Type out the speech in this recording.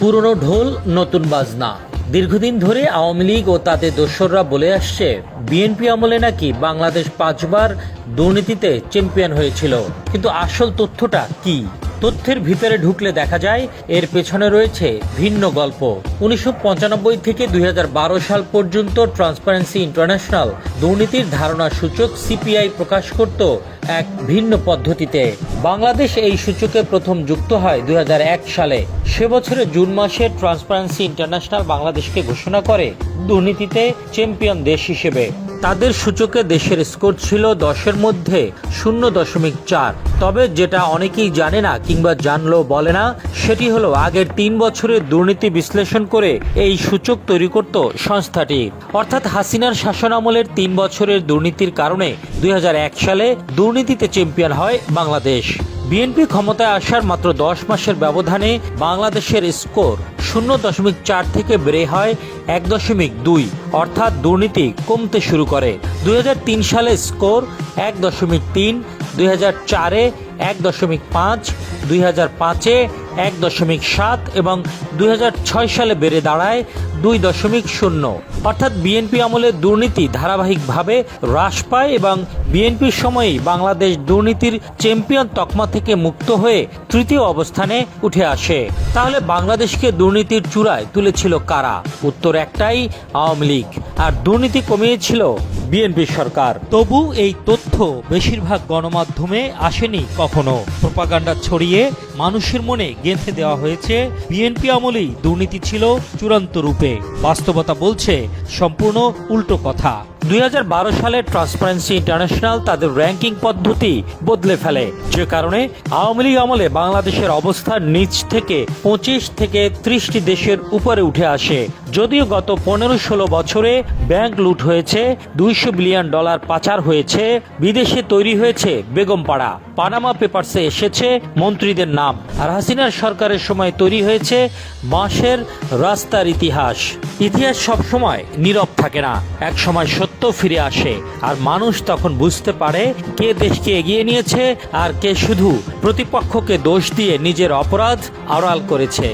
পুরনো ঢোল নতুন বাজনা। দীর্ঘদিন ধরে আওয়ামী লীগ ও তাদের দোসররা বলে আসছে, বিএনপি আমলে নাকি বাংলাদেশ ৫ বার দুর্নীতিতে চ্যাম্পিয়ন হয়েছিল। কিন্তু আসল তথ্যটা কি? তথ্যের ভিতরে ঢুকলে দেখা যায় এর পেছনে রয়েছে ভিন্ন গল্প। ১৯৯৫ থেকে ২০১২ সাল পর্যন্ত ট্রান্সপারেন্সি ইন্টারন্যাশনাল দুর্নীতির ধারণা সূচক সিপিআই প্রকাশ করত এক ভিন্ন পদ্ধতিতে। বাংলাদেশ এই সূচকে প্রথম যুক্ত হয় ২০০১ সালে। সে বছরের জুন মাসে ট্রান্সপারেন্সি ইন্টারন্যাশনাল বাংলাদেশকে ঘোষণা করে দুর্নীতিতে চ্যাম্পিয়ন দেশ হিসেবে। তাদের সূচকে দেশের স্কোর ছিল ১০-এর মধ্যে ০.৪। তবে যেটা অনেকেই জানে না কিংবা জানলেও বলে না, সেটি হলো আগের ৩ বছরের দুর্নীতি বিশ্লেষণ করে এই সূচক তৈরি করত সংস্থাটি। অর্থাৎ হাসিনার শাসনামলের ৩ বছরের দুর্নীতির কারণে ২০০১ সালে দুর্নীতিতে চ্যাম্পিয়ন হয় বাংলাদেশ। বিএনপি ক্ষমতায় আসার মাত্র ১০ মাসের ব্যবধানে বাংলাদেশের স্কোর ০.৪ থেকে বেড়ে হয় ১.২, অর্থাৎ দুর্নীতি কমতে শুরু করে। ২০০৩ সালে স্কোর ১.৩, ২০০৪-এ ১.৫, ২০০৫-এ ১.৭ এবং ২০০৬ সালে বেড়ে দাঁড়ায় ২.০। অর্থাৎ বিএনপি আমলে দুর্নীতি ধারাবাহিকভাবে হ্রাস পায় এবং বিএনপির সময়েই বাংলাদেশ দুর্নীতির চ্যাম্পিয়ন তকমা থেকে মুক্ত হয়ে তৃতীয় অবস্থানে উঠে আসে। তাহলে বাংলাদেশকে দুর্নীতির চূড়ায় তুলেছিল কারা? উত্তর একটাই, আওয়ামী লীগ। আর দুর্নীতি কমিয়েছিল বিএনপি সরকার। তবু এই তথ্য বেশিরভাগ গণমাধ্যমে আসেনি কখনো। প্রোপাগান্ডা ছড়িয়ে মানুষের মনে গেঁথে দেওয়া হয়েছে বিএনপি আমলেই দুর্নীতি ছিল চূড়ান্ত রূপে। বাস্তবতা বলছে সম্পূর্ণ উল্টো কথা। ২০১২ সালে ট্রান্সপারেন্সি ইন্টারন্যাশনাল তাদের র্যাঙ্কিং পদ্ধতি বদলে ফেলে, যে কারণে আওয়ামী লীগ আমলে বাংলাদেশের অবস্থান নিচ থেকে ২৫ থেকে ৩০টি দেশের উপরে উঠে আসে। যদিও গত ১৫-১৬ বছরে ব্যাংক লুট হয়েছে, $২০০ বিলিয়ন পাচার হয়েছে, বিদেশে তৈরি হয়েছে বেগমপাড়া, পানামা পেপারসে এসেছে মন্ত্রীদের নাম, আর হাসিনার সরকারের সময় তৈরি হয়েছে বাঁশের রাস্তার ইতিহাস। ইতিহাস সবসময় নীরব থাকে না, এক সময় সত্য ফিরে আসে, আর মানুষ তখন বুঝতে পারে কে দেশকে এগিয়ে নিয়েছে আর কে শুধু প্রতিপক্ষকে দোষ দিয়ে নিজের অপরাধ আড়াল করেছে।